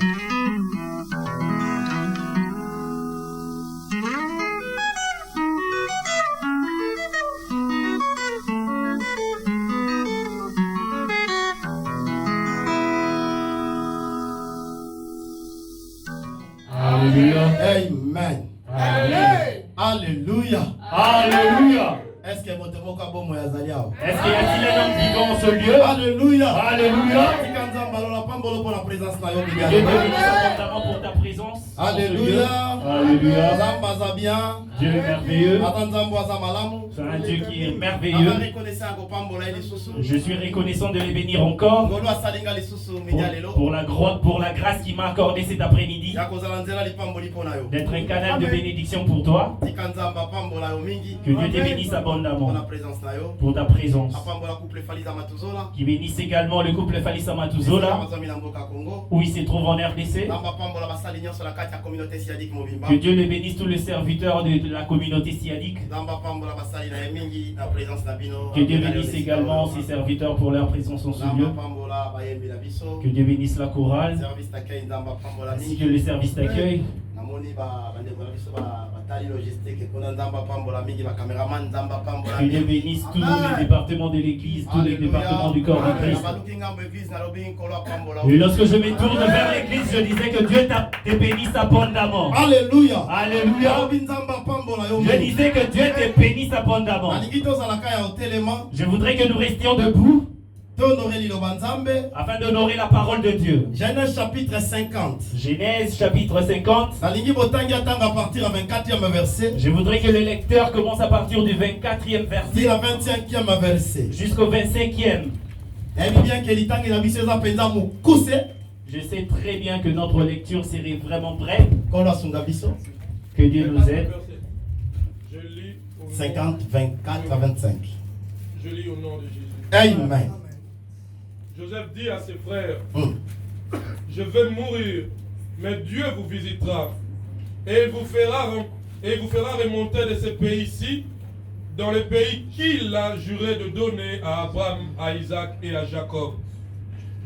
Alléluia. Amen. Amen. Alléluia. Alléluia. Est-ce que votre mot est bon, Yazalia? Est-ce qu'il y a-t-il un homme vivant en ce lieu? Alléluia. Alléluia. Pour la présence de Dieu te bénisse abondamment pour ta présence. Alléluia. Alléluia. Alléluia. Dieu est merveilleux. C'est un Dieu qui est merveilleux. Je suis reconnaissant de les bénir encore pour la grâce qu'il m'a accordée cet après-midi, d'être un canal de bénédiction pour toi. Que Dieu te bénisse abondamment pour ta présence. Qui bénisse également le couple Falisa Matuzola, où il se trouve en RDC. Que Dieu le bénisse tous les serviteurs de la communauté siadique. Que Dieu bénisse également ses serviteurs pour leur présence en ce lieu. Que Dieu bénisse la chorale ainsi que le service d'accueil. Que Dieu bénisse tous les départements de l'église, tous les départements du corps de Christ. Et lorsque je me tourne vers l'église, je disais que Dieu te bénisse abondamment. Alléluia. Alléluia. Je disais que Dieu te bénisse abondamment. Je voudrais que nous restions debout afin d'honorer la parole de Dieu. Genèse chapitre 50. Genèse chapitre 50. Je voudrais que le lecteur commence à partir du 24e verset jusqu'au 25e. Je sais très bien que notre lecture serait vraiment brève. Que Dieu nous aide. 50, 24 à 25. Je lis au nom de Jésus. Amen. Joseph dit à ses frères, je vais mourir, mais Dieu vous visitera et il vous fera remonter de ce pays-ci dans le pays qu'il a juré de donner à Abraham, à Isaac et à Jacob.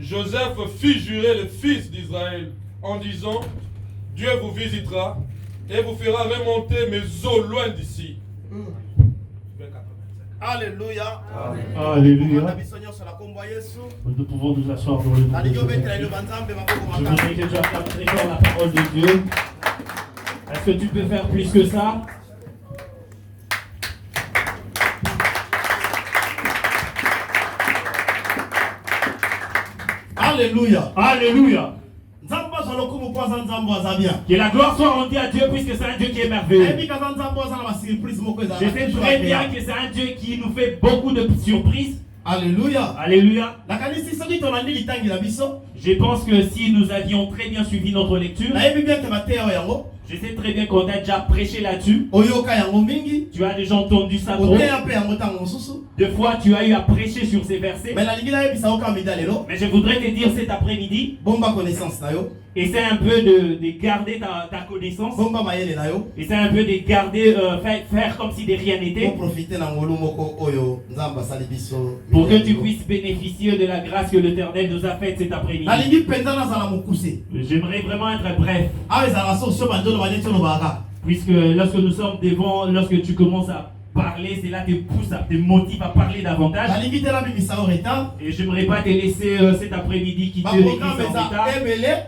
Joseph fit jurer le fils d'Israël en disant, Dieu vous visitera et vous fera remonter mes eaux loin d'ici. Alléluia. Alléluia. Nous pouvons nous asseoir dans le nom de Dieu. Je voudrais que tu acclames très fort la parole de Dieu. Est-ce que tu peux faire plus que ça? Alléluia. Alléluia. Que la gloire soit rendue à Dieu puisque c'est un Dieu qui est merveilleux. Je sais très bien que c'est un Dieu qui nous fait beaucoup de surprises. Alléluia. Alléluia. Je pense que si nous avions très bien suivi notre lecture, je sais très bien qu'on a déjà prêché là-dessus. Tu as déjà entendu ça trop. Deux fois tu as eu à prêcher sur ces versets. Mais je voudrais te dire cet après-midi, et c'est un peu de garder ta connaissance. Et c'est un peu de garder, faire comme si de rien n'était. Pour que tu puisses bénéficier de la grâce que l'Éternel nous a faite cet après-midi. J'aimerais vraiment être bref. Puisque lorsque nous sommes devant, lorsque tu commences à parler, c'est là te pousse, te motive à parler davantage. Et j'aimerais pas te laisser cet après-midi quitter l'église en retard,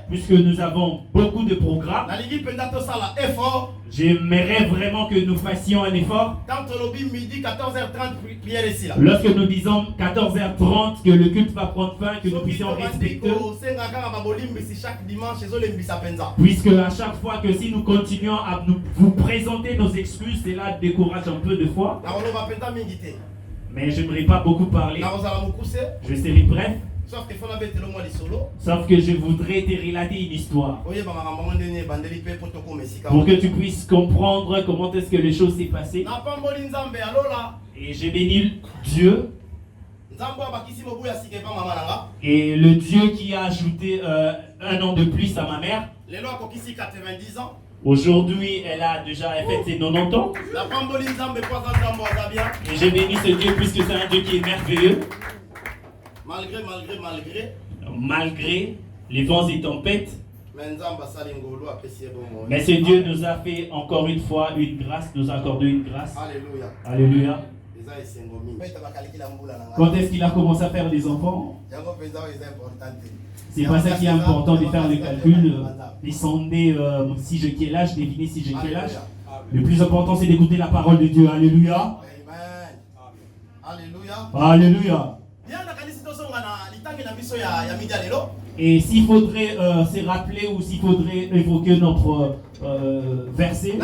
puisque nous avons beaucoup de programmes. J'aimerais vraiment que nous fassions un effort. Lorsque nous disons 14h30 que le culte va prendre fin, que nous puissions respecter. Puisque à chaque fois que si nous continuons à vous présenter nos excuses, cela décourage un peu de foi. Mais j'aimerais pas beaucoup parler. Je serai bref. Sauf que je voudrais te relater une histoire pour que tu puisses comprendre comment est-ce que les choses s'est passées. Et j'ai béni Dieu. Et le Dieu qui a ajouté un an de plus à ma mère. Aujourd'hui, elle a déjà fait ses 90 ans. Et j'ai béni ce Dieu puisque c'est un Dieu qui est merveilleux. Malgré les vents et tempêtes, Mais ce Dieu nous a fait encore une fois une grâce, nous a accordé une grâce. Alléluia. Alléluia. Quand est-ce qu'il a commencé à faire des enfants? C'est pas ça qui est important de faire le calcul, de sonder si j'ai quel âge, deviner si j'ai quel âge. Le plus important c'est d'écouter la parole de Dieu. Alléluia. Alléluia. Et s'il faudrait se rappeler ou s'il faudrait évoquer notre verset,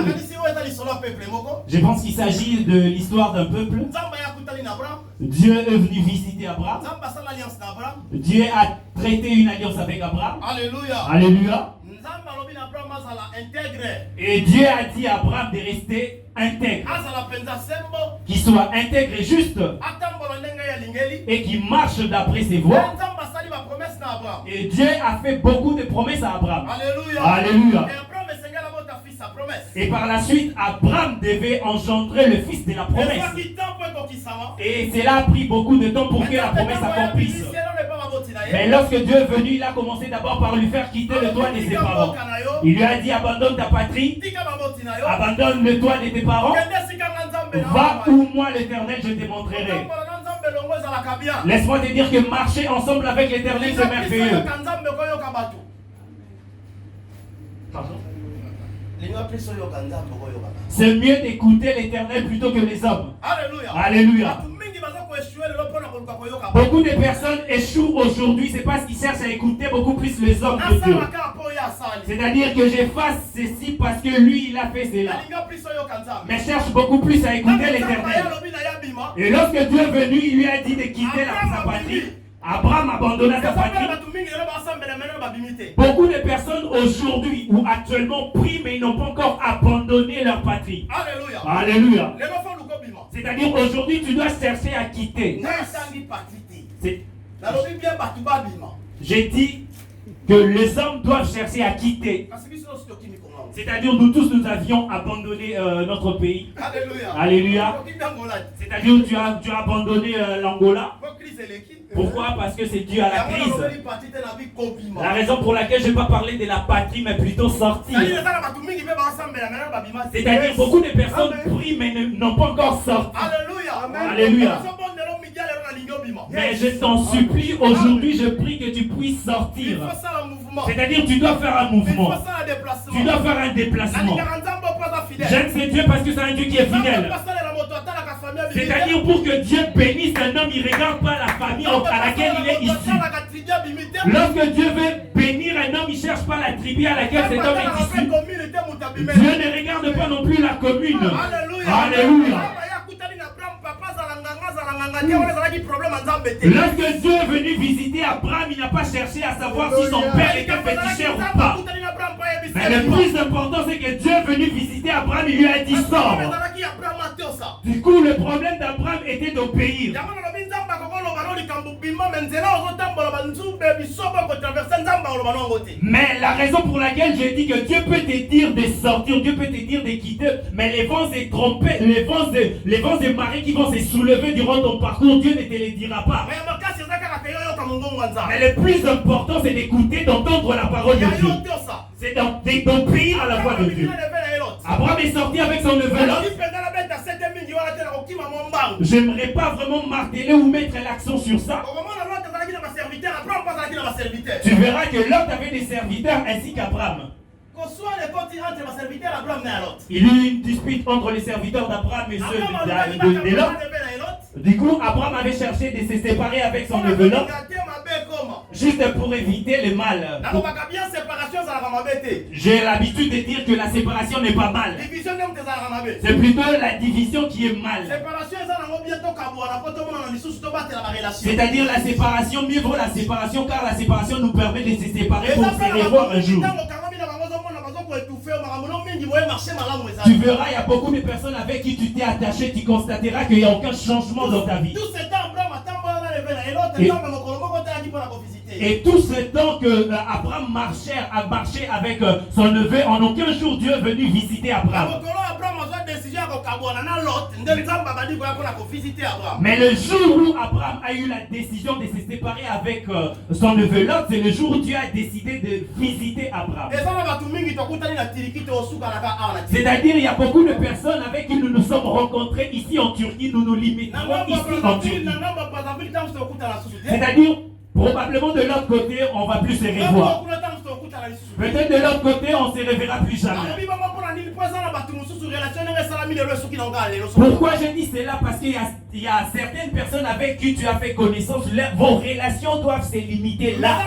je pense qu'il s'agit de l'histoire d'un peuple. Dieu est venu visiter Abraham. Dieu a traité une alliance avec Abraham. Alléluia. Alléluia. Et Dieu a dit à Abraham de rester intègre. Qu'il soit intègre et juste. Et qu'il marche d'après ses voies. Et Dieu a fait beaucoup de promesses à Abraham. Alléluia. Alléluia. Et par la suite, Abraham devait engendrer le fils de la promesse. Et cela a pris beaucoup de temps pour que la promesse s'accomplisse. Mais lorsque Dieu est venu, il a commencé d'abord par lui faire quitter le toit de ses parents. Il lui a dit, abandonne ta patrie, abandonne le toit de tes parents, va où moi l'Éternel je te montrerai. Laisse-moi te dire que marcher ensemble avec l'Éternel c'est merveilleux. Pardon? C'est mieux d'écouter l'Éternel plutôt que les hommes. Alléluia. Alléluia. Beaucoup de personnes échouent aujourd'hui, c'est parce qu'ils cherchent à écouter beaucoup plus les hommes que Dieu. C'est-à-dire que j'efface ceci parce que lui il a fait cela. Mais cherche beaucoup plus à écouter l'Éternel. Et lorsque Dieu est venu, il lui a dit de quitter sa patrie. Abraham abandonna sa patrie. Beaucoup de personnes aujourd'hui ou actuellement prient mais ils n'ont pas encore abandonné leur patrie. Alléluia. Alléluia. C'est-à-dire aujourd'hui tu dois chercher à quitter. J'ai dit que les hommes doivent chercher à quitter. C'est-à-dire nous tous nous avions abandonné notre pays. Alléluia. Alléluia. C'est-à-dire tu as abandonné l'Angola. Pourquoi? Parce que c'est dû à la crise. La raison pour laquelle je n'ai pas parlé de la patrie mais plutôt sortir. C'est-à-dire beaucoup de personnes prient mais n'ont pas encore sorti. Alléluia. Mais je t'en supplie, aujourd'hui je prie que tu puisses sortir. C'est-à-dire tu dois faire un mouvement. Tu dois faire un déplacement. J'aime ce Dieu parce que c'est un Dieu qui est fidèle. C'est-à-dire pour que Dieu bénisse un homme, il ne regarde pas la famille à laquelle il est issu. Lorsque Dieu veut bénir un homme, il ne cherche pas la tribu à laquelle cet homme est issu. Dieu ne regarde pas non plus la commune. Alléluia. Lorsque Dieu est venu visiter Abraham, il n'a pas cherché à savoir si son père était féticheur ou pas. Mais le plus important, c'est que Dieu est venu visiter Abraham, il lui a dit sors. Du coup, le problème d'Abraham était d'obéir. Mais la raison pour laquelle j'ai dit que Dieu peut te dire de sortir, Dieu peut te dire de quitter, mais les vents et trompés, les vents et marées qui vont se soulever durant ton parcours, Dieu ne te les dira pas. Mais le plus important, c'est d'écouter, d'entendre la parole de Dieu. C'est d'obéir à la voix de Dieu. Abraham est sorti avec son neveu Lot. J'aimerais pas vraiment marteler ou mettre l'accent sur ça. Tu verras que Lot avait des serviteurs ainsi qu'Abraham. Il y a eu une dispute entre les serviteurs d'Abraham et ceux de Lot. Du coup, Abraham avait cherché de se séparer avec son neveu Lot, juste pour éviter le mal. J'ai l'habitude de dire que la séparation n'est pas mal. C'est plutôt la division qui est mal. C'est-à-dire la séparation, mieux vaut la séparation, car la séparation nous permet de se séparer pour se revoir un jour. Tu verras, il y a beaucoup de personnes avec qui tu t'es attaché, tu constateras qu'il n'y a aucun changement dans ta vie. Et tout ce temps que Abraham a marché avec son neveu, en aucun jour Dieu est venu visiter Abraham. Mais le jour où Abraham a eu la décision de se séparer avec son neveu Lot, c'est le jour où Dieu a décidé de visiter Abraham. C'est-à-dire, il y a beaucoup de personnes avec qui nous nous sommes rencontrés ici en Turquie, nous nous limitons ici en Turquie. C'est-à-dire, probablement de l'autre côté, on va plus se revoir. Peut-être de l'autre côté, on ne se reverra plus jamais. Pourquoi je dis cela? Parce qu'il y a certaines personnes avec qui tu as fait connaissance, vos relations doivent se limiter là.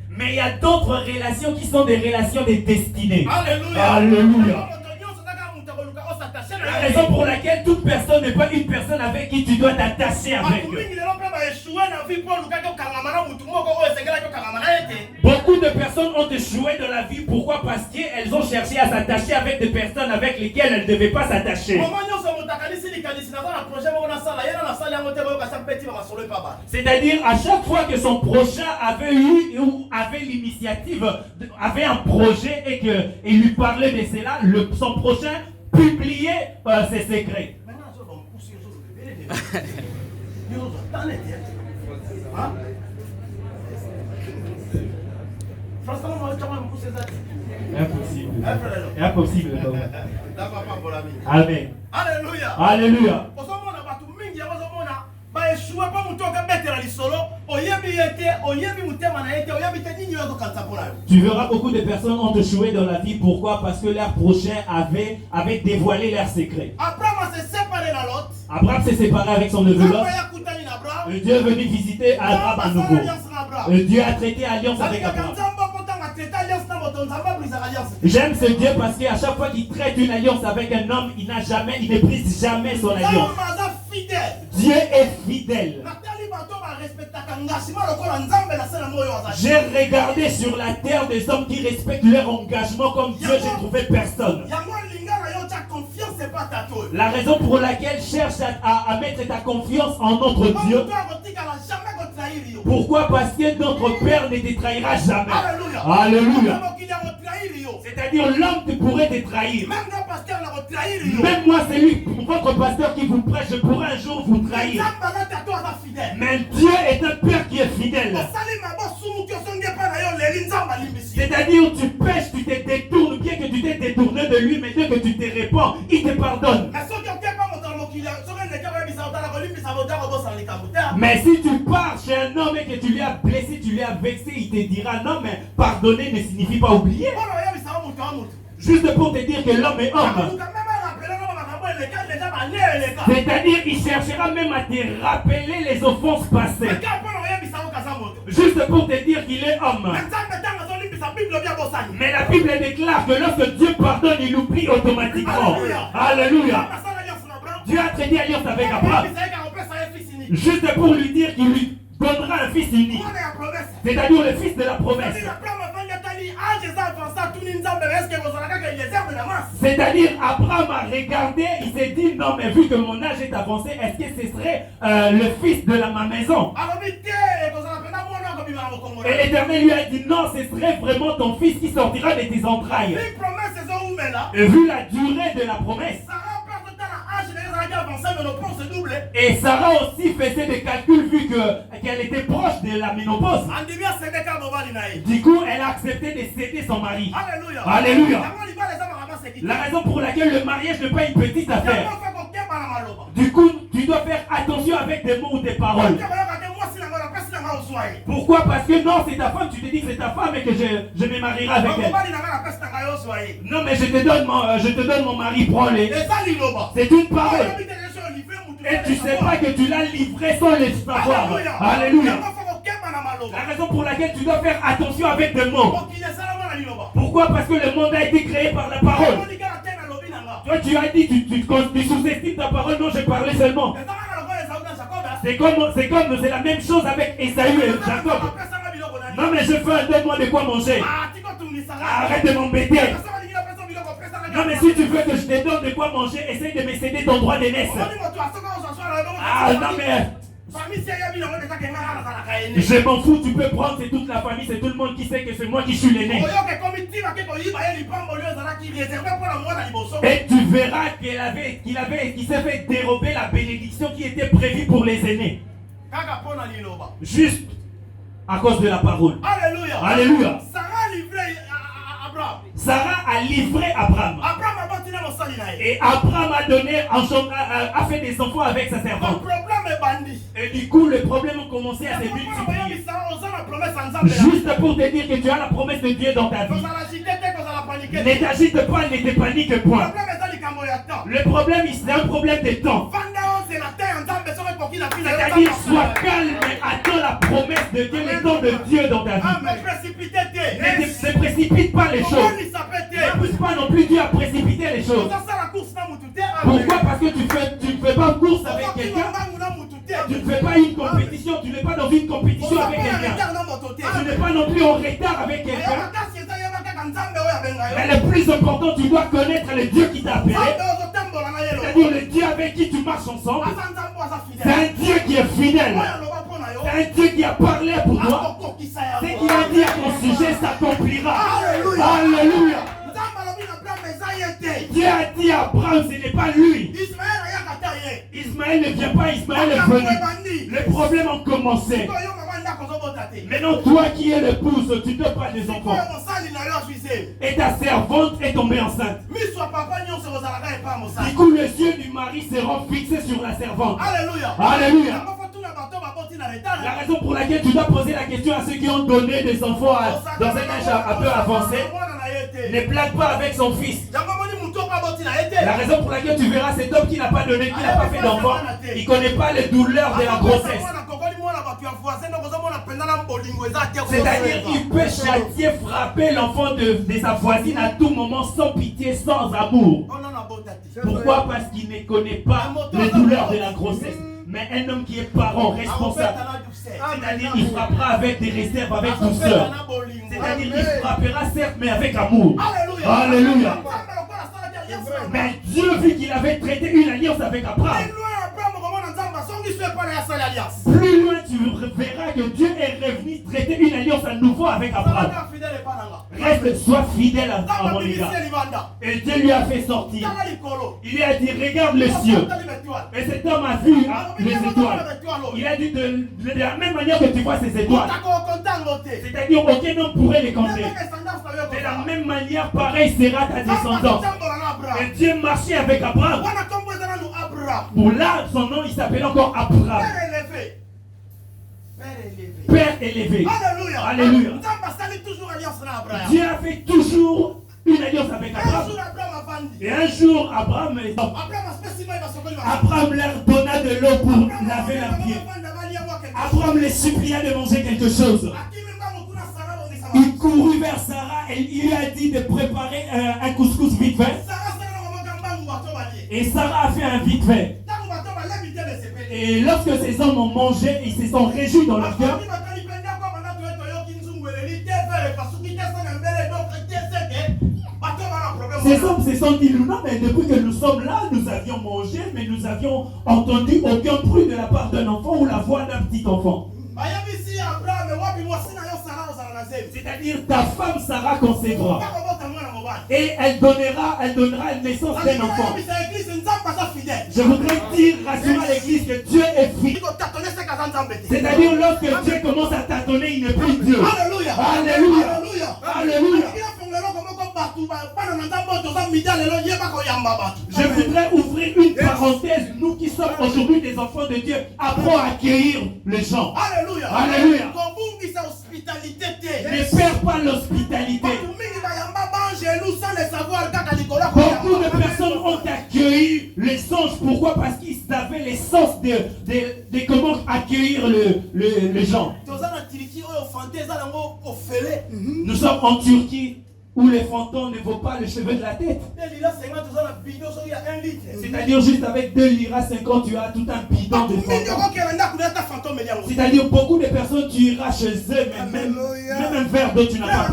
Mais il y a d'autres relations qui sont des relations de destinée. Alléluia. Alléluia. La raison pour laquelle toute personne n'est pas une personne avec qui tu dois t'attacher avec. Beaucoup de personnes ont échoué dans la vie. Pourquoi? Parce qu'elles ont cherché à s'attacher avec des personnes avec lesquelles elles ne devaient pas s'attacher. C'est-à-dire, à chaque fois que son prochain avait eu ou avait l'initiative, avait un projet et qu'il lui parlait de cela, son prochain publiait ses secrets. Impossible. Impossible. Amen. Alléluia. Alléluia. Tu verras beaucoup de personnes ont échoué dans la vie. Pourquoi? Parce que leur prochain avait dévoilé leurs secrets. Abraham s'est séparé avec son neveu Lot. Dieu est venu visiter Abraham à nouveau. Dieu a traité alliance avec Abraham. J'aime ce Dieu parce qu'à chaque fois qu'il traite une alliance avec un homme, il ne brise jamais son alliance. Dieu est fidèle. J'ai regardé sur la terre des hommes qui respectent leur engagement comme Dieu, j'ai trouvé personne. La raison pour laquelle cherche à mettre ta confiance en notre Dieu. Pourquoi? Parce que notre Père ne te trahira jamais. Alléluia. C'est-à-dire l'homme pourrait te trahir. Même moi, c'est lui, votre pasteur qui vous prêche, je pourrais un jour vous trahir. Mais Dieu est un Père qui est fidèle. C'est-à-dire tu pêches, tu te détournes, bien que tu t'es détourné de lui, mais dès que tu te répands, il te pardonne. Mais si tu pars chez un homme et que tu lui as blessé, tu lui as vexé, il te dira non, mais pardonner ne signifie pas oublier. Juste pour te dire que l'homme est homme. C'est-à-dire il cherchera même à te rappeler les offenses passées. Juste pour te dire qu'il est homme. Mais la Bible déclare que lorsque Dieu pardonne, il oublie automatiquement. Alléluia. Dieu a traité alliance avec Abraham. Juste pour lui dire qu'il lui donnera un fils unique. C'est-à-dire le fils de la promesse. C'est-à-dire Abraham a regardé, il s'est dit non mais vu que mon âge est avancé, est-ce que ce serait le fils de ma maison? Et l'Éternel lui a dit non, ce serait vraiment ton fils qui sortira de tes entrailles. Et vu la durée de la promesse, et Sarah aussi faisait des calculs vu qu'elle était proche de la ménopause. Du coup, elle a accepté de céder son mari. Alléluia. Alléluia. La raison pour laquelle le mariage n'est pas une petite affaire. Du coup, tu dois faire attention avec des mots ou des paroles. Pourquoi? Parce que non, c'est ta femme, tu te dis que c'est ta femme et que je me marierai avec elle. Non, mais je te donne mon mari, prends-le. C'est une parole. Et tu sais pas que tu l'as livré sans le savoir. Alléluia. La raison pour laquelle tu dois faire attention avec des mots. Pourquoi? Parce que le monde a été créé par la parole. Toi, tu as dit, tu sous-estimes ta parole. Non, j'ai parlé seulement. C'est la même chose avec Esaü et Jacob. Non, mais je fais, donne-moi de quoi manger. Arrête de m'embêter. Non, mais si tu veux que je te donne de quoi manger, essaye de me céder ton droit d'aînesse. Ah, non, mais Je m'en fous, tu peux prendre, c'est toute la famille, c'est tout le monde qui sait que c'est moi qui suis l'aîné. Et tu verras qu'il s'est fait dérober la bénédiction qui était prévue pour les aînés. Juste à cause de la parole. Alléluia. Alléluia. Sarah a livré Abraham. Et Abraham a fait des enfants avec sa servante. Et du coup, le problème a commencé à se multiplier. Juste pour te dire que tu as la promesse de Dieu dans ta vie. Ne t'agite pas, ne te panique point. Le problème, c'est un problème de temps. C'est-à-dire, sois calme et attends la promesse de Dieu, le temps de Dieu dans ta vie. Ne précipite pas les choses. Ne pousse pas non plus Dieu à précipiter les choses. Pourquoi? Parce que tu ne fais pas course avec quelqu'un. Tu ne fais pas une compétition. Tu n'es pas dans une compétition avec quelqu'un. Tu n'es pas non plus en retard avec quelqu'un. Mais le plus important, tu dois connaître le Dieu qui t'a appelé. C'est-à-dire le Dieu avec qui tu marches ensemble. C'est un Dieu qui est fidèle. C'est un Dieu qui a parlé pour toi. Ce qu'il a dit à ton sujet s'accomplira. Alléluia. Dieu a dit à Abraham, ce n'est pas lui. Ismaël ne vient pas, Ismaël est venu. Les problèmes ont commencé. Maintenant, toi qui es l'épouse, tu ne pas des enfants. Et ta servante est tombée enceinte. Du coup, les yeux du mari seront fixés sur la servante. Alléluia. Alléluia. La raison pour laquelle tu dois poser la question à ceux qui ont donné des enfants dans un âge un peu avancé, ne plaque pas avec son fils. La raison pour laquelle tu verras cet homme qui n'a pas donné, qui n'a pas fait d'enfant, il ne connaît pas les douleurs de la grossesse. C'est-à-dire qu'il peut châtier, frapper l'enfant de sa voisine à tout moment sans pitié, sans amour. Pourquoi? Parce qu'il ne connaît pas les douleurs de la grossesse. Mais un homme qui est parent, responsable, c'est-à-dire il frappera avec des réserves, avec douceur. C'est-à-dire il frappera certes, mais avec amour. Alléluia. Mais Dieu, vu qu'il avait traité une alliance avec Abraham, plus loin tu verras que Dieu est revenu traiter une alliance à nouveau avec Abraham. Reste, sois fidèle à mon égard. Et Dieu lui a fait sortir. Il lui a dit, regarde les cieux. Et cet homme a vu les étoiles. Il a dit, de la même manière que tu vois ces étoiles. C'est-à-dire, aucun homme pourrait les compter. De la même manière, pareil sera ta descendance. Et Dieu marchait avec Abraham. Pour là, son nom, il s'appelait encore Abraham. Père élevé. Alléluia. Dieu a fait toujours une alliance avec Abraham. Et un jour, Abraham leur donna de l'eau pour laver leurs pieds. Abraham les supplia de manger quelque chose. Il courut vers Sarah et il lui a dit de préparer un couscous vite fait. Et Sarah a fait un vite fait. Et lorsque ces hommes ont mangé, ils se sont réjouis dans leur cœur. Ces hommes se sont dit, non, mais depuis que nous sommes là, nous avions mangé, mais nous avions entendu aucun bruit de la part d'un enfant ou la voix d'un petit enfant. C'est-à-dire ta femme Sarah concevra. Et elle donnera naissance d'un enfant. Je voudrais dire, rassurer l'église que Dieu est fidèle. C'est-à-dire lorsque Dieu commence à tâtonner, il n'est plus Dieu. Alléluia. Alléluia. Alléluia. Je voudrais ouvrir une parenthèse. Nous qui sommes aujourd'hui des enfants de Dieu, apprenons à accueillir les gens. Alléluia. Alléluia. Ne perds pas l'hospitalité. Beaucoup de personnes ont accueilli les anges. Pourquoi? Parce qu'ils avaient l'essence de comment accueillir les gens. Nous sommes en Turquie où les fantômes ne vaut pas les cheveux de la tête. C'est-à-dire juste avec 2 liras 50, tu as tout un bidon de fantômes. C'est-à-dire beaucoup de personnes, tu iras chez eux, mais même un verre d'eau, tu n'as pas.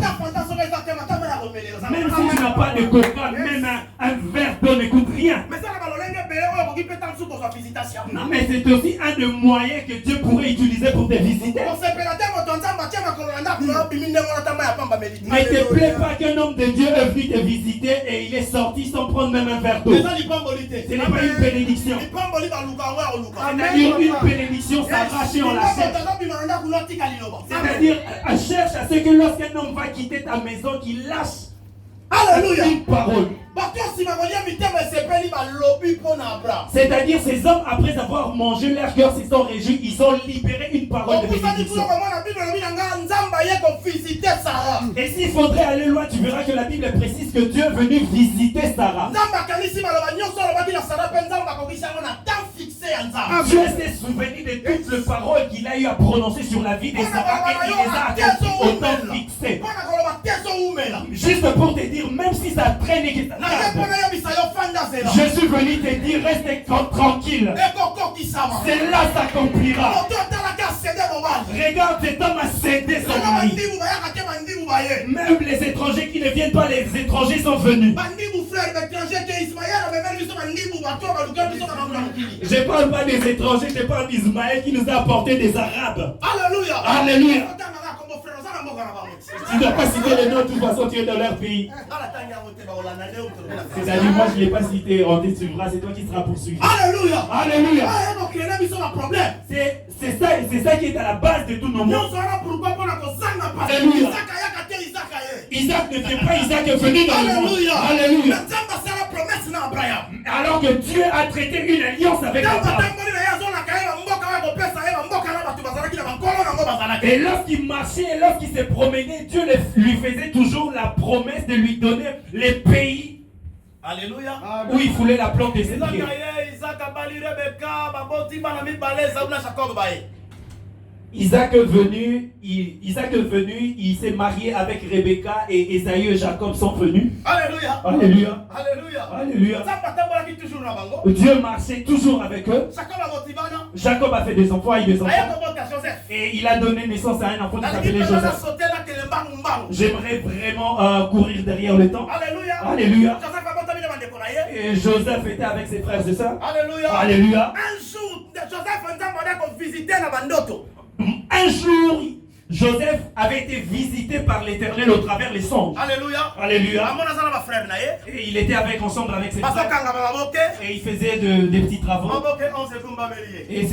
Même si tu n'as pas de coca, même un verre d'eau ne coûte rien. Non, mais c'est aussi un des moyens que Dieu pourrait utiliser pour te visiter. Mais ne te plaît pas qu'un homme de Dieu est venu te visiter et il est sorti sans prendre même un verre d'eau. Ce n'est pas une bénédiction. C'est-à-dire une bénédiction s'arracher en la chair. C'est-à-dire, cherche à ce que lorsqu'un homme va quitter ta maison, qu'il lâche une parole. C'est-à-dire ces hommes, après avoir mangé, leur cœur se sont réjouis, ils ont libéré une parole de bénédiction. Et s'il faudrait aller loin, tu verras que la Bible précise que Dieu est venu visiter Sarah. Dieu s'est souvenu de toutes les paroles qu'il a eu à prononcer sur la vie de Sarah et il les a accomplis au temps fixé. Juste pour te dire, même si ça traîne et que ça tarde, je suis venu te dire, reste tranquille. C'est là que ça s'accomplira. Regarde, cet homme a cédé son mari. Même les étrangers qui ne viennent pas, les étrangers sont venus. Je ne parle pas des étrangers, je parle d'Ismaël qui nous a apporté des Arabes. Alléluia. Alléluia. Tu ne dois pas citer les noms, de toute façon tu es dans leur pays. C'est-à-dire, moi je ne l'ai pas cité, on te suivra, c'est toi qui seras poursuivi. Alléluia. Alléluia. C'est ça qui est à la base de tous nos mots. Alléluia. Isaac ne vient pas, Isaac est venu dans le monde. Alléluia. Alors que Dieu a traité une alliance avec Abraham. Et lorsqu'il marchait et lorsqu'il se promenait, Dieu lui faisait toujours la promesse de lui donner les pays. Alléluia. Où il voulait la plante de ses pieds. Isaac est venu, il s'est marié avec Rebecca et Esaü et Jacob sont venus. Alléluia. Alléluia. Alléluia. Alléluia. Dieu marchait toujours avec eux. Jacob a fait des enfants et des enfants. Et il a donné naissance à un enfant qui s'appelait Joseph. J'aimerais vraiment courir derrière le temps. Alléluia. Alléluia. Et Joseph était avec ses frères et sœurs. Alléluia. Alléluia. Un jour, Joseph avait été visité par l'Éternel au travers les songes. Alléluia. Alléluia. Et il était ensemble avec ses frères. Et il faisait des petits travaux. Et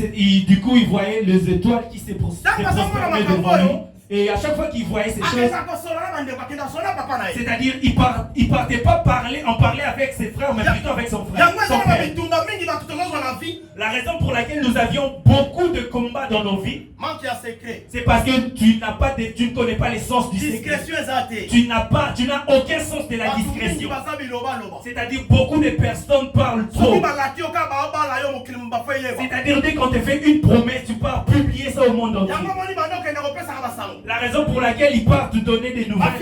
du coup, il voyait les étoiles qui se prosternaient devant lui. Et à chaque fois qu'il voyait ces choses, c'est-à-dire il partait pas en parler avec ses frères, mais plutôt avec son frère. La raison pour laquelle nous avions beaucoup de combats dans nos vies, c'est parce que tu ne connais pas les sens du secret. Tu n'as aucun sens de la discrétion. C'est-à-dire beaucoup de personnes parlent trop. C'est-à-dire dès qu'on te fait une promesse, tu pars publier ça au monde entier. La raison pour laquelle ils partent te donner des nouvelles.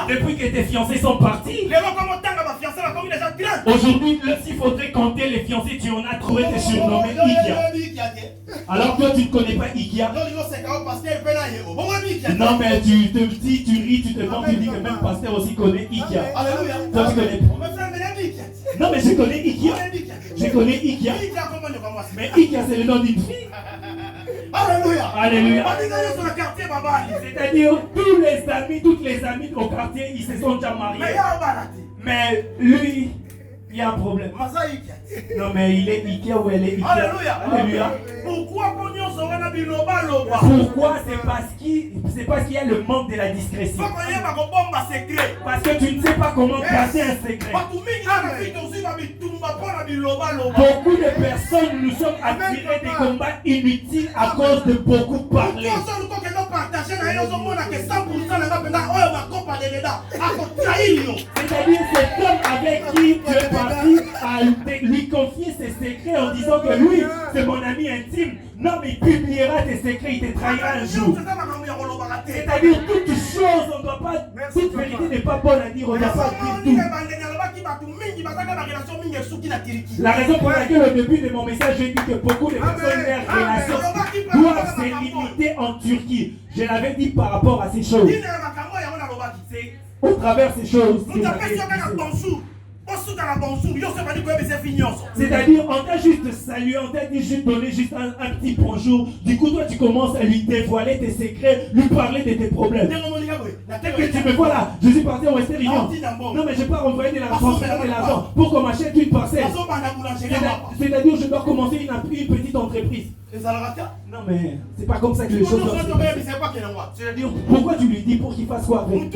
Depuis que tes fiancés sont partis. Aujourd'hui, s'il faudrait compter les fiancés, tu en as trouvé tes surnommés Ikia. Alors toi, tu ne connais pas Ikia. Non, mais tu ris, tu te demandes, tu dis que même pasteur aussi connaît Ikia. Toi, tu connais pas. Non, mais je connais Ikia. Je connais Ikia. Mais Ikia, c'est le nom d'une fille. Alléluia. Alléluia. C'est-à-dire toutes les amies au quartier, ils se sont déjà mariés. Mais lui, il y a un problème. Non, mais il est Ikea ou elle est Ikea. Alléluia. Alléluia. Pourquoi c'est parce qu'il y a le manque de la discrétion. Parce que tu ne sais pas comment passer un secret. Beaucoup de personnes nous sommes attirés des combats inutiles à cause de beaucoup parler. C'est-à-dire cet homme avec qui tu es parti à lui confier ses secrets en disant que lui, c'est mon ami intime. Non, mais il publiera tes secrets, il te trahira un jour. C'est-à-dire toute chose, on ne doit pas, toute vérité n'est pas bonne à dire, on ne doit pas dire tout. La raison pour laquelle au début de mon message, j'ai dit que beaucoup de personnes, leurs relations doivent se limiter en Turquie. Je l'avais dit par rapport à ces choses. C'est au travers de ces choses. C'est-à-dire, on t'a juste salué, on t'a dit juste donné juste un petit bonjour. Du coup, toi, tu commences à lui dévoiler tes secrets, lui parler de tes problèmes. Peut-être que tu me vois là, je suis parti au Western Union. Non, mais je pars envoyer de l'argent pour qu'on m'achète une parcelle. C'est-à-dire, je dois commencer une petite entreprise. Non, mais c'est pas comme ça que les choses doivent se passer. C'est-à-dire, pourquoi tu lui dis pour qu'il fasse quoi avec?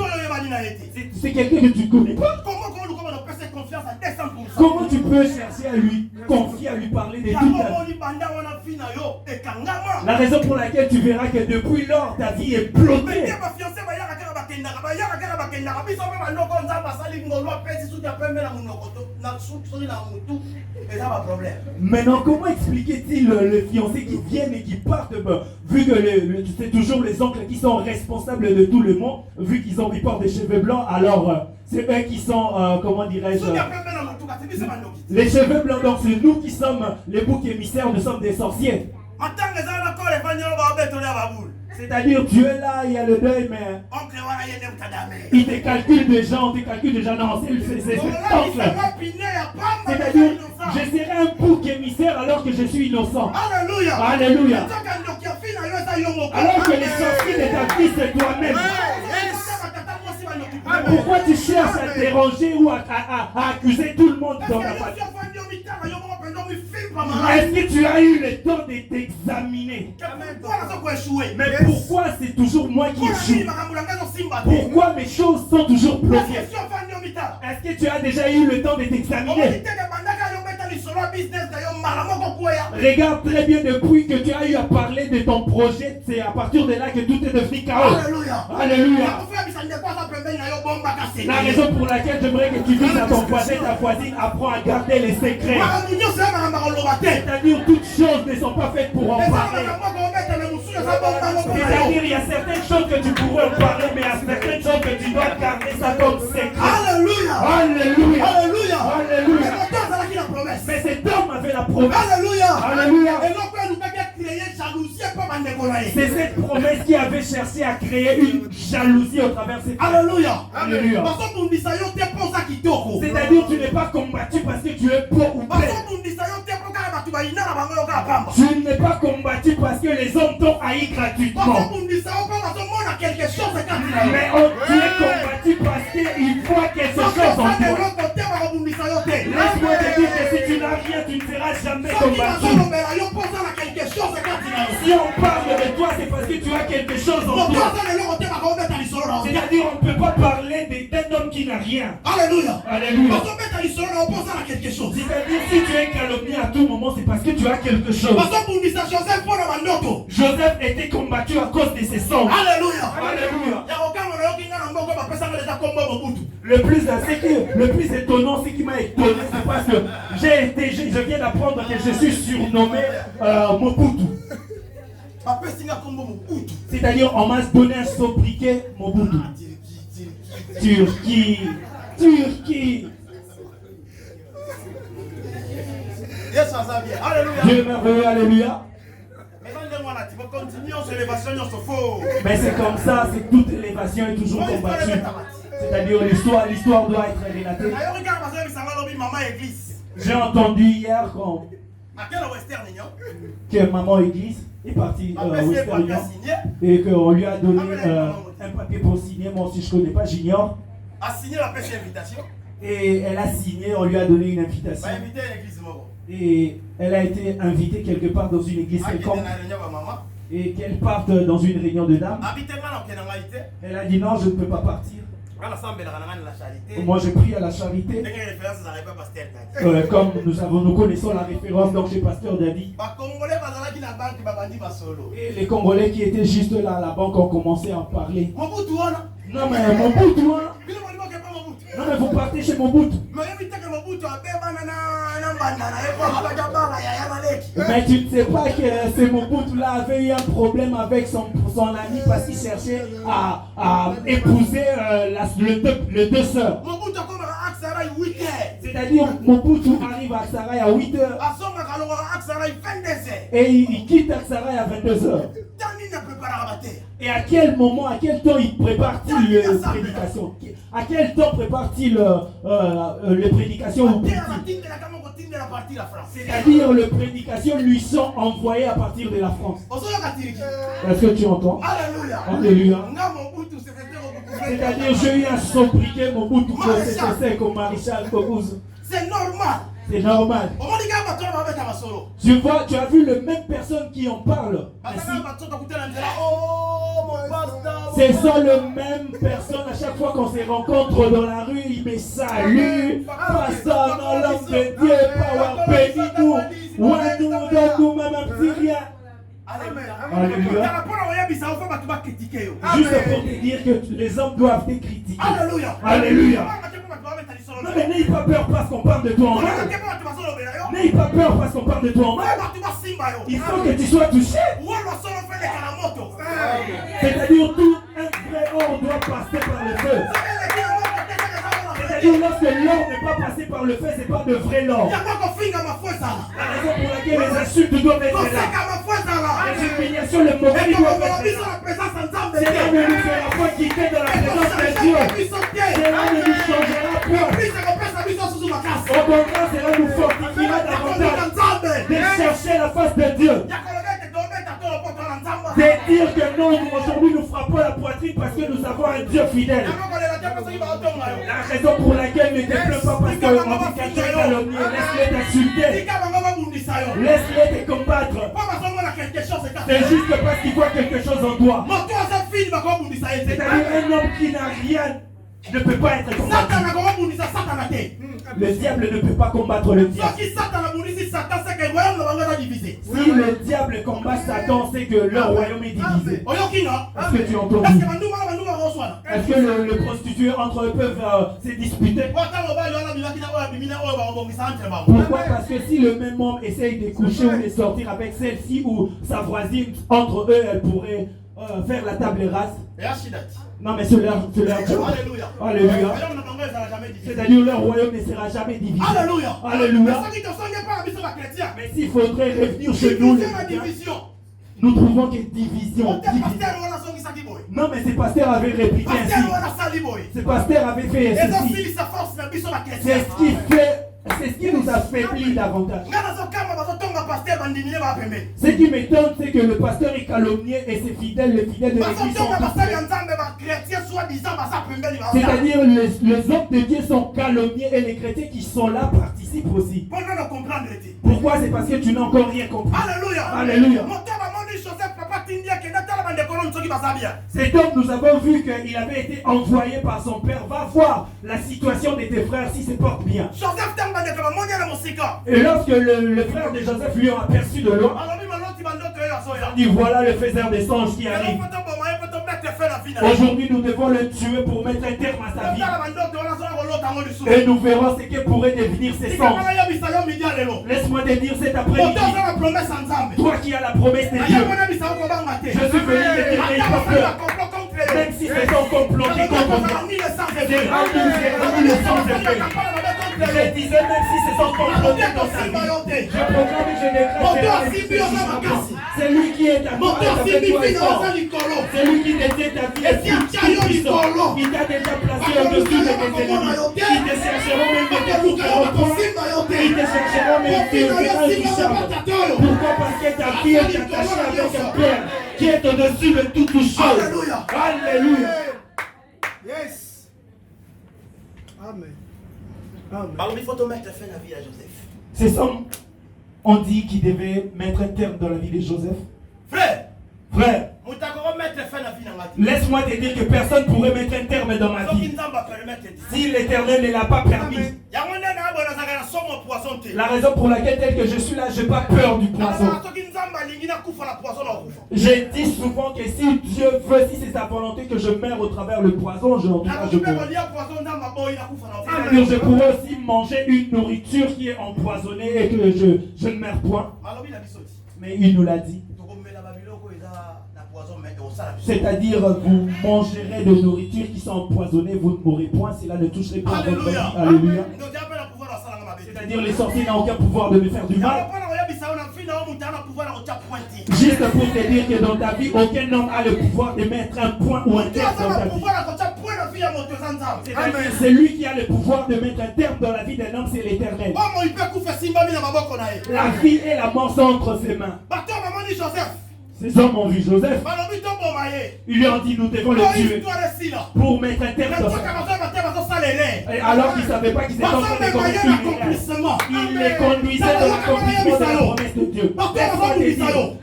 C'est quelqu'un que tu connais pas. Comment tu peux chercher à lui confier, à lui parler des trucs? La raison pour laquelle tu verras que depuis lors, ta vie est bloquée. Maintenant, comment expliquer-t-il le fiancé qui viennent et qui partent, vu que c'est toujours les oncles qui sont responsables de tout le monde, vu qu'ils portent des cheveux blancs, alors c'est eux qui sont, comment dirais-je, les cheveux blancs, donc c'est nous qui sommes les boucs émissaires, nous sommes des sorciers. C'est-à-dire, tu es là, il y a le deuil, mais il te calcule déjà, on te calcule déjà, non, c'est c'est-à-dire, je serai un bouc émissaire alors que je suis innocent. Alléluia. Alléluia. Alors que les sorciers de ta vie, c'est toi-même. Pourquoi tu cherches à déranger ou à accuser tout le monde dans ta famille? Est-ce que tu as eu le temps de t'examiner? Mais pourquoi c'est toujours moi qui échoue? Pourquoi mes choses sont toujours bloquées? Est-ce que tu as déjà eu le temps de t'examiner? Regarde très bien depuis que tu as eu à parler de ton projet, c'est à partir de là que tout est devenu chaos. Alléluia. Alléluia. La raison pour laquelle j'aimerais que tu dises à ton voisin, ta voisine, apprends à garder les secrets. C'est-à-dire toutes choses ne sont pas faites pour en parler. C'est-à-dire il y a certaines choses que tu pourrais en parler, mais il y a certaines choses que tu dois garder ça comme secret. Alléluia. Alléluia. Alléluia. Mais cet homme avait la promesse. Alléluia. Alléluia. C'est cette promesse qui avait cherché à créer une jalousie au travers de cette. Alléluia. Alléluia. C'est-à-dire tu n'es pas combattu parce que tu es beau ou belle. Tu n'es pas combattu parce que les hommes t'ont haï gratuitement. Mais tu es combattu parce qu'il voit quelque chose en toi. Laisse-moi te dire que si tu n'as rien, tu ne seras jamais combattu. Si on parle de toi, c'est parce que tu as quelque chose en toi. C'est-à-dire on ne peut pas parler d'un homme qui n'a rien. Alléluia. Alléluia. C'est-à-dire si tu es calomnié à tout moment, c'est parce que tu as quelque chose. Joseph était combattu à cause de ses sangs. Alléluia. Alléluia. Le plus étonnant, ce qui m'a étonné, c'est parce que je viens d'apprendre que je suis surnommé Mobutu. C'est-à-dire on m'a donné un sobriquet Mobutu. Turquie. Dieu merveilleux, alléluia. Mais c'est comme ça, c'est toute élévation est toujours combattue. C'est-à-dire l'histoire doit être relatée. J'ai entendu hier que maman église est partie au Western Union et qu'on lui a donné un papier pour signer. Moi aussi je ne connais pas, j'ignore. Et elle a signé, on lui a donné une invitation. Et elle a été invitée quelque part dans une église quelconque. Et qu'elle parte dans une réunion de dames. Elle a dit non, je ne peux pas partir. Moi je prie à la charité. Comme nous connaissons la référence, donc chez Pasteur Dadi. Et les Congolais qui étaient juste là à la banque ont commencé à en parler. Non mais Mobutu, hein? Non mais vous partez chez Mobutu. Mais tu ne sais pas que ce Mobutu là avait eu un problème avec son ami parce qu'il cherchait à épouser les deux sœurs. C'est-à-dire Mobutu arrive à Aksaray à 8h et il quitte Aksaray à 22h. Et à quel moment, à quel temps il prépare-t-il les prédications? À quel temps prépare-t-il les prédications au petit? C'est-à-dire les prédications lui sont envoyées à partir de la France. Est-ce que tu entends? Alléluia. C'est-à-dire j'ai eu un sobriquet Mobutu comme Maréchal Kobouz. C'est normal. C'est normal. Tu vois, tu as vu les mêmes personnes qui en parlent. Ce sont les mêmes personnes à chaque fois qu'on se rencontre dans la rue, ils me saluent. Pasteur, dans l'homme de Dieu, power, bénis-nous. Ouais, nous, même un petit rien. Alléluia. Juste pour te dire que les hommes doivent te critiquer. Alléluia. Alléluia. Non mais n'aie pas peur parce qu'on parle de toi en mal. N'aie pas peur parce qu'on parle de toi en mal. Il faut que tu sois touché. C'est-à-dire tout un vrai or doit passer par le feu. C'est-à-dire lorsque l'or n'est pas passé par le feu, c'est pas de vrai l'or. La raison pour laquelle les insultes doivent être là. Les humiliations, les moqueries doivent être là. Cela ne nous fera pas quitter dans la présence de Dieu. Cela ne nous changera point. Au contraire, cela nous fortifiera davantage de chercher la face de Dieu. De dire que non, aujourd'hui nous frappons la poitrine parce que nous avons un Dieu fidèle. La raison pour laquelle ne te plains pas parce qu'on dit quelqu'un est calomnié, laisse-les t'insulter. Laisse-les te combattre. C'est juste parce qu'il voit quelque chose en toi. C'est-à-dire un homme qui n'a rien ne peut pas être combattu. Le diable ne peut pas combattre le diable. Si le diable combat Satan, c'est que leur royaume est divisé. Est-ce que tu entends? Est-ce que le prostitué entre eux peuvent se disputer? Pourquoi? Parce que si le même homme essaye de coucher ou de sortir avec celle-ci ou sa voisine, entre eux, elle pourrait faire la table rase. Non mais c'est leur Alléluia. Alléluia. C'est-à-dire leur royaume ne sera jamais divisé. Alléluia. Alléluia. Mais s'il faudrait revenir chez nous, nous trouvons qu'il y a division. Non mais ce pasteur avait répliqué ainsi. Ce pasteur avait fait ceci. C'est ce qui nous affaiblit davantage. Ce qui m'étonne, c'est que le pasteur est calomnié et ses fidèles, les fidèles de l'église sont c'est-à-dire les hommes de Dieu sont calomniés et les chrétiens qui sont là participent aussi. Pourquoi? C'est parce que tu n'as encore rien compris. Alléluia. Alléluia. Cet homme, nous avons vu qu'il avait été envoyé par son père. Va voir la situation de tes frères si se porte bien. Et lorsque le frère de Joseph lui a aperçu de loin, il dit voilà le faiseur des songes qui arrive. Aujourd'hui nous devons le tuer pour mettre un terme à sa vie. Et nous verrons ce que pourrait devenir ces songes. Laisse-moi te dire cet après-midi, toi qui as la promesse de Dieu, je suis venu te dire n'aie pas peur. Même si c'est ton complot qui contre moi, c'est rempli le sang de paix. Je disais même si c'est son complot dans sa vie, je proclame et je décrète c'est lui qui est ta vie, c'est lui qui te dit ta vie est puissant. Il t'a déjà placé au-dessus de tes ennemis. Ils te chercheront même de te couper au point. Ils te chercheront même de te intouchable. Pourquoi? Parce que ta vie est attachée avec un Père qui est au-dessus de toutes choses. Alléluia. Alléluia. Yes. Amen. Amen. Il faut te mettre fin à la vie à Joseph. C'est ça. On dit qu'il devait mettre un terme dans la vie de Joseph. Frère. Laisse-moi te dire que personne ne pourrait mettre un terme dans ma vie si l'Éternel ne l'a pas permis. La raison pour laquelle tel que je suis là, je n'ai pas peur du poison. J'ai dit souvent que si Dieu veut, si c'est sa volonté que je meurs au travers le poison, je pourrais. C'est-à-dire je pourrais aussi manger une nourriture qui est empoisonnée et que je ne meurs point. Mais il nous l'a dit. C'est-à-dire vous mangerez de nourriture qui sont empoisonnées, vous ne mourrez point, cela ne toucherait pas votre vie. Alléluia. C'est-à-dire les sorciers n'ont aucun pouvoir de me faire du mal. Juste pour te dire que dans ta vie, aucun homme a le pouvoir de mettre un point ou un terme dans ta vie. C'est lui qui a le pouvoir de mettre un terme dans la vie d'un homme, c'est l'Éternel. La vie et la mort sont entre ses mains. Ces hommes ont vu Joseph. Ils lui ont dit nous devons le tuer pour mettre un terme dans sa vie. Et alors qu'ils ne savaient pas qu'ils étaient en train de commettre une erreur. Ils les conduisaient dans l'accomplissement de la promesse de Dieu.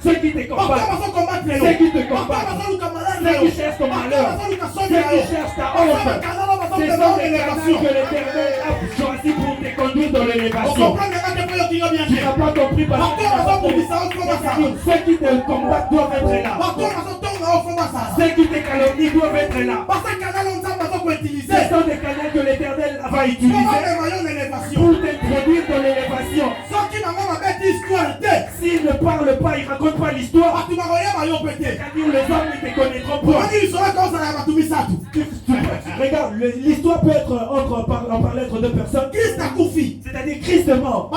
Ceux qui te combattent, ceux qui te combattent, ceux qui cherchent ton malheur, ceux qui cherchent ta honte, ce sont des canaux que l'Éternel a choisi pour te conduire dans l'élévation. Tu n'as pas compris parce que ceux qui te combattent doivent être là. Ceux qui te calomnient doivent être là. Ce sont des canaux que l'Éternel va utiliser pour t'introduire dans l'élévation. S'ils ne parlent pas, ils ne racontent pas l'histoire, c'est-à-dire les hommes ne te connaîtront pas. Regarde, l'histoire peut être en parler entre deux personnes. C'est-à-dire Christ est mort.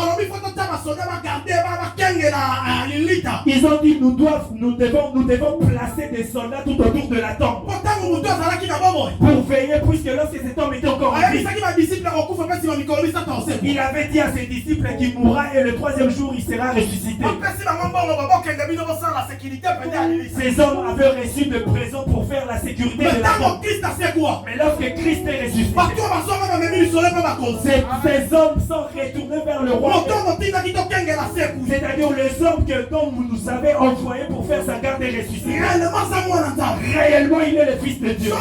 Ils ont dit nous devons placer des soldats tout autour de la tombe pour veiller, puisque lorsque cet homme était encore en vie, il avait dit à ses disciples qu'il mourra et le troisième jour il sera ressuscité. Ces hommes avaient reçu de présents pour faire la sécurité de la tombe. Mais lorsque Christ est ressuscité, ces hommes sont retournés vers le roi. C'est-à-dire les hommes dont vous nous avez envoyés pour faire sa garde et ressusciter. Réellement, il est le Fils de Dieu.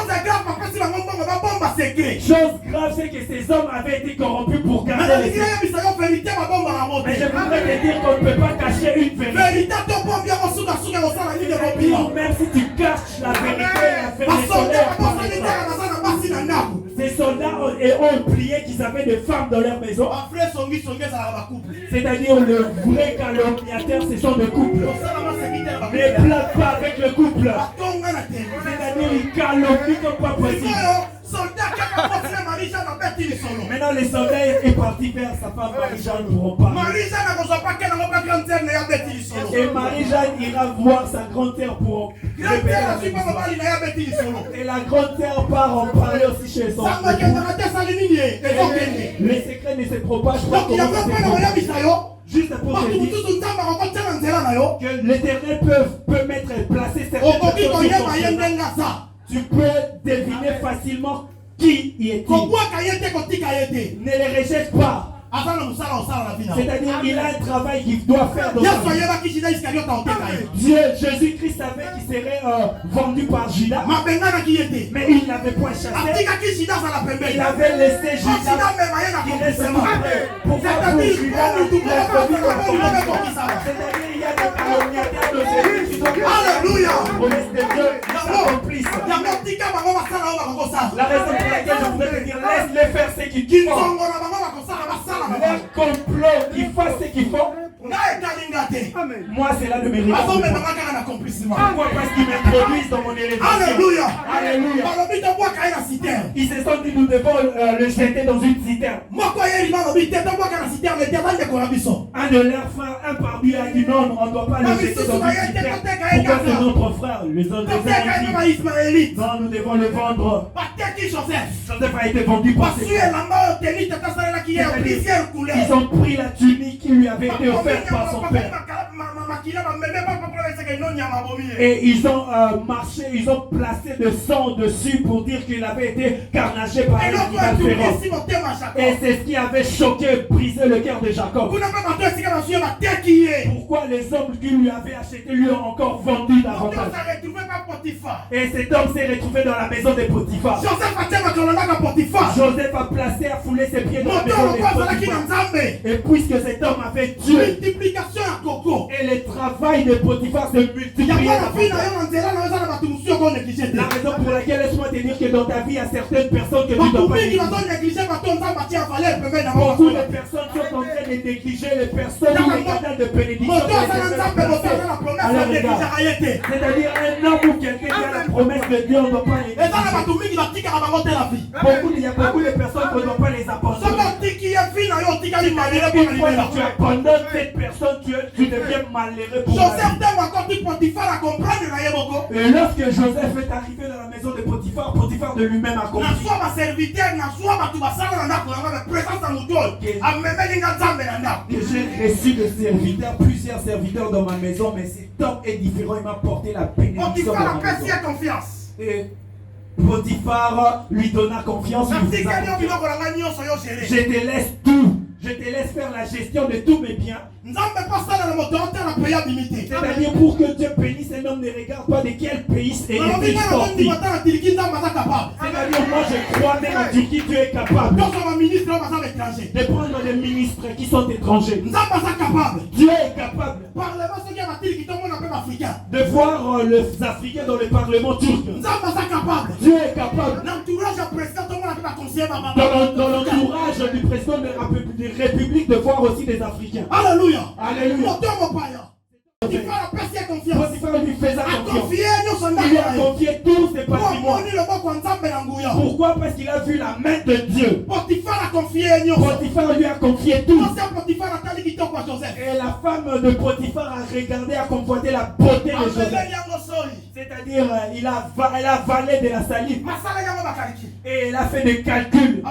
Chose grave, c'est que ces hommes avaient été corrompus pour garder les secrets. Mais je voudrais te dire qu'on ne peut pas cacher une vérité. Même si tu caches la vérité, ces soldats ont oublié qu'ils avaient des femmes dans leur maison. C'est-à-dire le vrai calomniateur, ce sont des couples. Ne plaque pas avec le couple. C'est-à-dire ils calomnient comme pas possible. Maintenant les soldats est parti vers sa femme Marie-Jeanne pour en parler. Et Marie-Jeanne ira voir sa grand-mère pour répéter la vérité. Et la grand-mère part en parler aussi chez son frère. Les secrets ne se propagent pas. Juste pour te dire que l'Éternel peut mettre placer certaines personnes. Tu peux deviner facilement qui y est-il. Ne les rejette pas. C'est-à-dire qu'il a un travail qu'il doit faire dans sa vie. Dieu, Jésus-Christ savait qu'il serait vendu par Judas, mais il n'avait point chassé. Il avait laissé Judas qui reste après pour faire pour Judas c'est-à-dire il y a des calomniateurs de Jésus qui sont Alléluia. promesses de Dieu s'accomplissent. La raison pour laquelle je voudrais te dire, laisse-les faire ce qu'ils font. Leur complot, qu'ils fassent ce qu'ils font. Moi, c'est là de mes regards. Pourquoi? Parce qu'ils m'introduisent dans mon élévation. Alléluia. Alléluia. Ils se sont dit nous devons le jeter dans une citerne. Un de leurs frères, un parmi a dit non, on ne doit pas le jeter dans une citerne. Pourquoi c'est notre frère? Les autres ont dit non, nous devons le vendre. Joseph a été vendu par ses frères. Ils ont pris la tunique qui lui avait été offerte par son père. Et ils ont marché, ils ont placé de sang dessus pour dire qu'il avait été carnagé par un animal féroce. Et c'est ce qui avait choqué, brisé le cœur de Jacob. Pourquoi les hommes qui lui avaient acheté lui ont encore vendu davantage? Et cet homme s'est retrouvé dans la maison de Potiphar. Joseph a placé, a foulé ses pieds dans la maison de Potiphar. Et puisque cet homme avait tué, et le travail de Potiphar se multiplie. La raison pour laquelle laisse-moi te dire que dans ta vie, il y a certaines personnes que tu ne dois pas négliger. Beaucoup de personnes sont en train de négliger les personnes ou les canaux de bénédiction. C'est-à-dire un homme ou quelqu'un qui a la promesse de Dieu, on ne doit pas négliger. Il y a beaucoup de personnes qu'on ne doit pas les apporter. tu abandonnes cette personne, tu deviens malheureux pour Joseph t'a encore dit Potiphar à comprendre. Et lorsque Joseph est arrivé dans la maison de Potiphar, Potiphar de lui-même a compris. Que j'ai reçu de serviteurs, plusieurs serviteurs dans ma maison, mais cet homme est différent, il m'a porté la bénédiction. Et Potiphar lui donna confiance. Je te laisse tout. Je te laisse faire la gestion de tous mes biens. C'est-à-dire pour que Dieu bénisse un homme, ne regarde pas de quel pays est sorti. C'est-à-dire moi je crois même en Turquie, Dieu est capable de prendre des ministres qui sont étrangers. Dieu est capable de voir les Africains dans le Parlement turc. Dieu est capable. Dans l'entourage du président de la République de voir aussi des Africains. Alléluia. Alléluia. Potiphar lui faisait confiance. Il lui a confié tous ses patrimoines. Pourquoi? Parce qu'il a vu la main de Dieu. Potiphar lui a confié tout. Et la femme de Potiphar a regardé, a convoité la beauté de Joseph. C'est-à-dire, elle a avalé de la salive. Et elle a fait des calculs.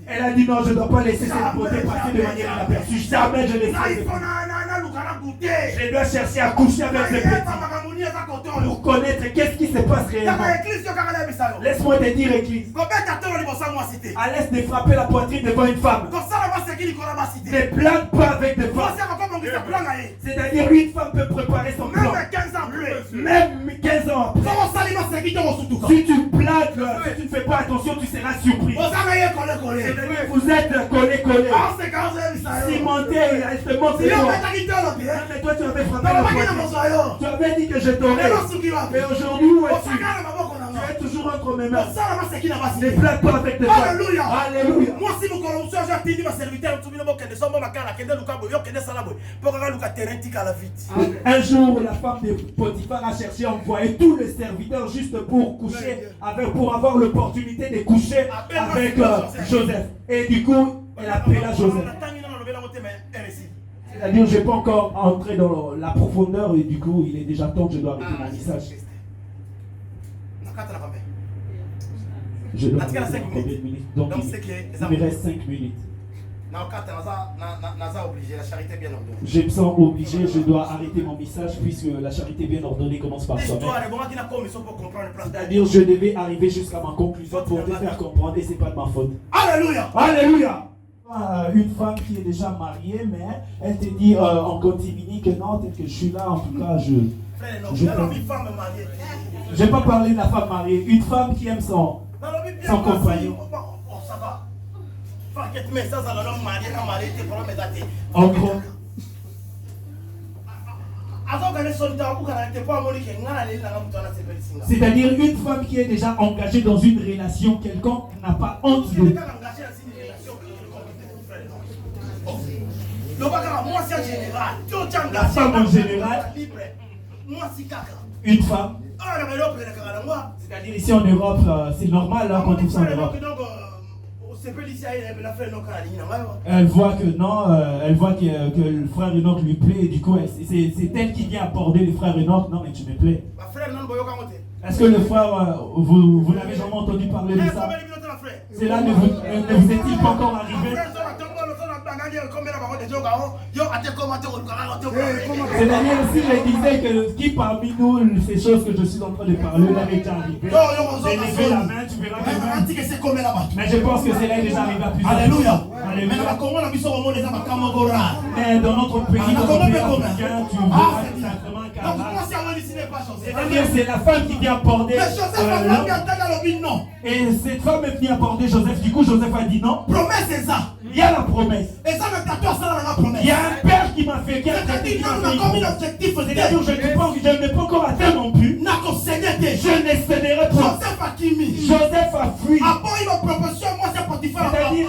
Elle a dit non, je ne dois pas laisser cette beauté passer de manière inaperçue. Jamais je ne laisserai. Je dois chercher à coucher avec ce petit pour connaître qu'est-ce qui se passe réellement. Laisse-moi te dire, église. À l'aise de frapper la poitrine devant une femme. Ne plane pas avec des femmes. C'est-à-dire une femme peut préparer son plan. Même 15 ans après. Si tu planes, si tu ne fais pas attention, tu seras surpris. Vous êtes collés. Cimenté, elle te montre. Mais toi, tu avais frappé la poitrine. Tu avais dit que je t'aurais. Mais aujourd'hui, où es-tu? Tu es toujours entre mes mains. Ne plaque pas avec tes femmes. Alléluia. Alléluia. Moi, si vous connaissez, j'ai dit ma serviteur, un jour, la femme de Potiphar a cherché à envoyer tous les serviteurs juste pour coucher, pour avoir l'opportunité de coucher avec Joseph. Et du coup, elle appela Joseph. C'est-à-dire, je n'ai pas encore entré dans la profondeur et du coup, il est déjà temps que je dois arrêter mon message. Je dois arrêter dans combien de minutes? Donc, il me reste 5 minutes. Je me sens obligé, je dois arrêter mon message puisque la charité bien ordonnée commence par soi-même. C'est-à-dire, je devais arriver jusqu'à ma conclusion pour te faire comprendre et ce n'est pas de ma faute. Alléluia. Alléluia. Une femme qui est déjà mariée, mais elle te dit en continu que non, tel que je suis là, en tout cas, je n'ai pas parlé de la femme mariée, une femme qui aime son compagnon. En gros. C'est-à-dire une femme qui est déjà engagée dans une relation quelconque n'a pas honte de... La femme en général, une femme, c'est-à-dire ici en Europe, c'est normal là, quand ils sont en Europe. Elle voit que non, elle voit que le frère Enoch lui plaît et du coup c'est elle qui vient aborder le frère Enoch. Non mais tu me plais. Est-ce que le frère, vous n'avez jamais entendu parler de ça? Cela ne vous est-il pas encore arrivé? C'est-à-dire si je disais que qui parmi nous, ces choses que je suis en train de parler, là est déjà arrivé. J'ai levé la main, tu verras que mais je pense que cela est déjà arrivé à plusieurs. Alléluia. Mais dans notre pays, africain, tu verras exactement c'est-à-dire c'est la femme qui vient aborder et cette femme est venue aborder Joseph. Du coup Joseph a dit non. Promesse c'est ça. Il y a la promesse. Il y a un père qui m'a fait c'est-à-dire je n'ai pas encore atteint non plus. Je ne céderai pas. Joseph a fui. C'est-à-dire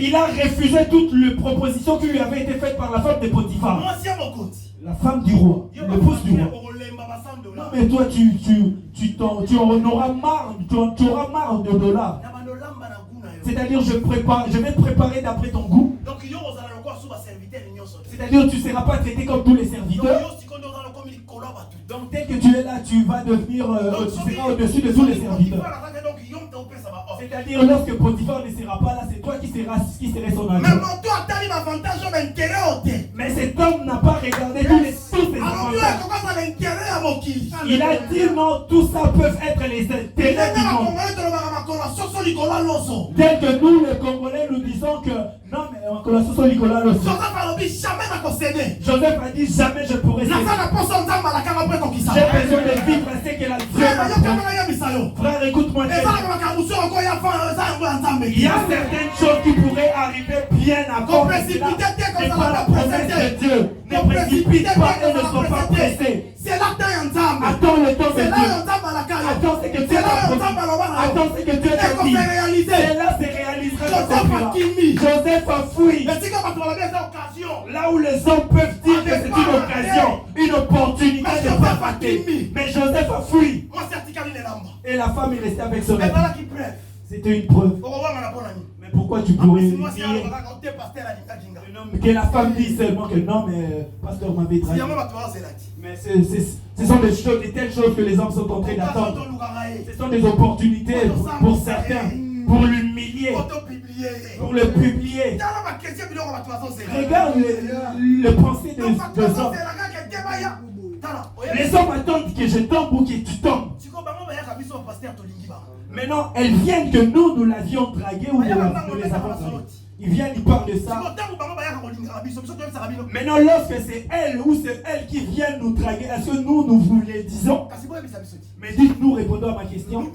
il a refusé toutes les propositions qui lui avaient été faites par la femme de Potiphar. La femme du roi, l'épouse du roi. Non mais toi tu en auras marre, tu auras marre de dollars. C'est-à-dire, je vais te préparer d'après ton goût. C'est-à-dire, tu ne seras pas traité comme tous les serviteurs. Donc, dès que tu es là, tu vas devenir, tu seras au-dessus de tous les serviteurs. C'est-à-dire, lorsque Potiphar ne sera pas là, c'est toi qui serais son agent. Mais cet homme n'a pas regardé tous ses avantages. Il a dit non, tout ça peut être les intérêts du monde. Tel que nous, les Congolais, nous disons que non, mais Joseph a dit jamais je pourrais céder. J'ai besoin de vivre à ce que la Dieu m'a promis. Frère, écoute-moi. Il y a certaines choses qui pourraient arriver bien avant. C'est pas la promesse de Dieu. Ne précipite pas et ne sois pas pressé. Attends le temps de Dieu. Attends ce que Dieu t'a promis. Attends ce que Dieu t'a dit. Et là, c'est réalisera quand Joseph a fui. Là où les hommes peuvent dire que c'est une occasion, une opportunité de pas rater. Mais Joseph a fui. Et la femme est restée avec son ami. C'était une preuve. Mais pourquoi tu pourrais dire que la femme dit seulement que non, mais pasteur m'avait trahi. Mais ce sont des telles choses que les hommes sont en train d'attendre. Ce sont des opportunités pour certains, pour l'humilier, pour le publier. Regarde le pensée des hommes. Les hommes attendent que je tombe ou que tu tombes. Maintenant, elles viennent que nous l'avions dragué ou nous les avons dragués. Ils viennent, ils parlent de ça. Maintenant, lorsque c'est elle ou c'est elle qui viennent nous draguer, est-ce que nous vous les disons? Mais dites-nous, répondons à ma question.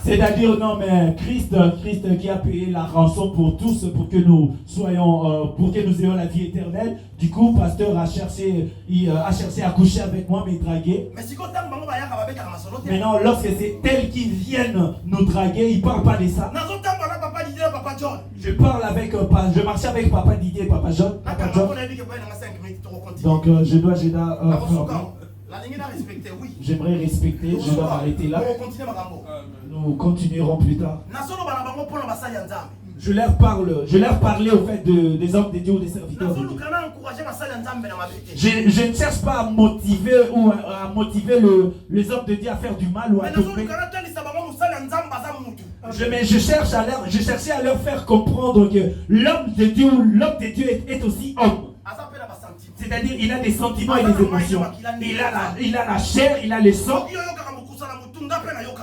C'est-à-dire, non, mais Christ qui a payé la rançon pour tous, pour que nous soyons, pour que nous ayons la vie éternelle. Du coup, pasteur a cherché à coucher avec moi, mais draguer. Maintenant, lorsque c'est elles qui viennent nous draguer, ils ne parlent pas de ça. Je parle avec, je marchais avec Papa Didier et Papa John. Donc, je dois j'aimerais respecter, je dois m'arrêter là. Nous continuerons plus tard. Je leur parlais au fait des hommes de Dieu ou des serviteurs de Dieu. Je ne cherche pas à motiver les hommes de Dieu à faire du mal ou à tomber. Je cherchais à leur faire comprendre que l'homme de Dieu est aussi homme. C'est-à-dire il a des sentiments et des émotions. Il a la chair, il a le sang.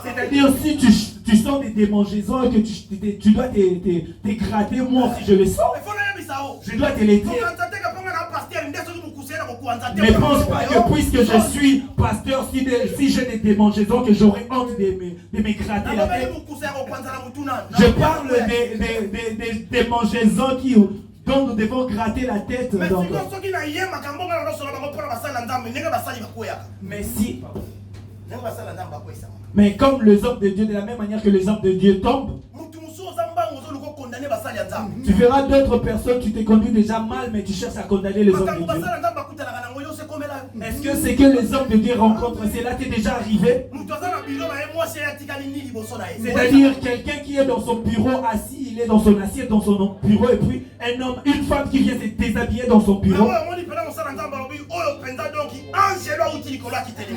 C'est-à-dire si tu sens des démangeaisons et que tu dois te gratter, moi aussi je le sens. Je dois te le dire. Ne pense pas que puisque je suis pasteur, si j'ai des démangeaisons, que j'aurais honte de me gratter la tête. Je parle des démangeaisons dont nous devons gratter la tête. Mais comme les hommes de Dieu, de la même manière que les hommes de Dieu tombent, tu verras d'autres personnes, tu t'es conduit déjà mal, mais tu cherches à condamner les hommes de Dieu. Est-ce que c'est que les hommes de Dieu rencontrent, c'est là qui est déjà arrivé? C'est-à-dire quelqu'un qui est dans son bureau assis, il est dans son assiette, dans son bureau, et puis une femme qui vient se déshabiller dans son bureau.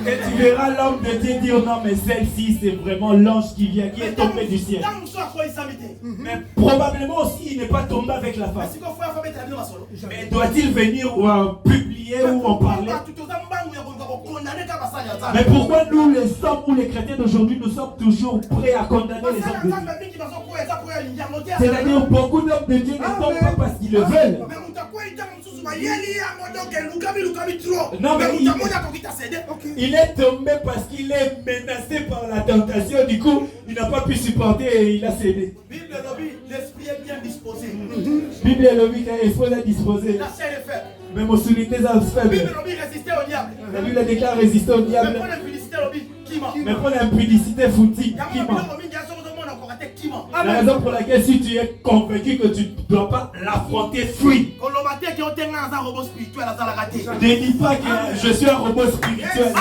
Et tu verras l'homme de Dieu dire non, mais celle-ci c'est vraiment l'ange qui vient, qui est tombé du ciel. Mais probablement aussi il n'est pas tombé avec la femme. Mais doit-il venir publier ou en parler? Mais pourquoi nous les hommes ou les chrétiens d'aujourd'hui nous sommes toujours prêts à condamner les hommes de Dieu? C'est-à-dire beaucoup d'hommes de Dieu ne tombent pas parce qu'ils le veulent. Non, mais il est tombé parce qu'il est menacé par la tentation. Du coup, il n'a pas pu supporter et il a cédé. L'esprit est bien disposé. Bible est l'esprit est disposé. La chair est faible. Mais mon souligné ça faible. Bible résister au diable. La Bible déclare résister au diable. Mais pour l'impudicité foutie, qui ment. La raison pour laquelle si tu es convaincu que tu ne dois pas l'affronter, fuis. Ne dis pas que je suis un robot spirituel.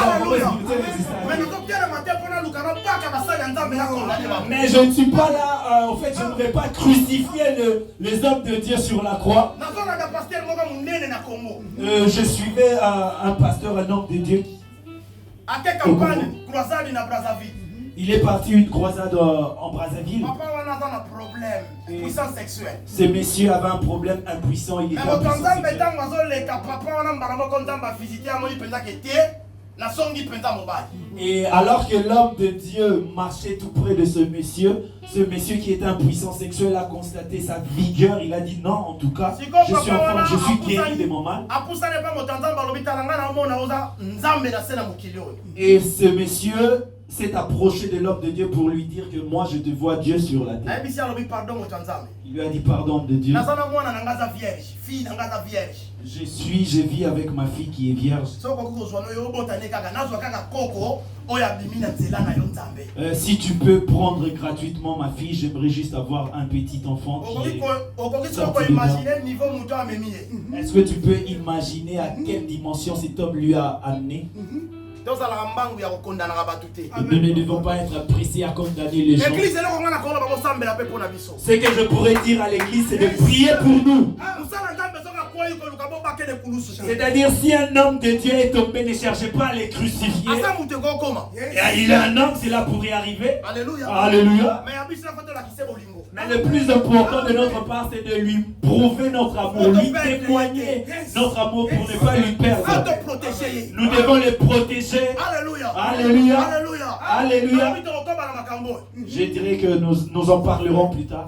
Mais je ne suis pas là, en fait, je ne voudrais pas crucifier les hommes de Dieu sur la croix. Je suivais un pasteur, un homme de Dieu. Il est parti une croisade en Brazzaville. Ce monsieur avait un problème impuissant, il était et alors que l'homme de Dieu marchait tout près de ce monsieur qui était impuissant sexuel a constaté sa vigueur. Il a dit non, en tout cas, je suis en forme, je suis guéri de mon mal. Et ce monsieur s'est approché de l'homme de Dieu pour lui dire que moi je te vois Dieu sur la terre. Il lui a dit pardon de Dieu. Je vis avec ma fille qui est vierge. Si tu peux prendre gratuitement ma fille, j'aimerais juste avoir un petit enfant qui est sorti de moi. Est-ce que tu peux imaginer à quelle dimension cet homme lui a amené? Nous ne devons pas être pressés à condamner les gens. Ce que je pourrais dire à l'église, c'est de prier pour nous. C'est-à-dire, si un homme de Dieu est tombé, ne cherchez pas à les crucifier. Il est un homme, cela pourrait arriver. Alléluia. Mais le plus important de notre part, c'est de lui prouver notre amour, lui témoigner notre amour pour ne pas lui perdre. Nous devons le protéger. Alléluia. Alléluia. Alléluia. Je dirais que nous en parlerons plus tard.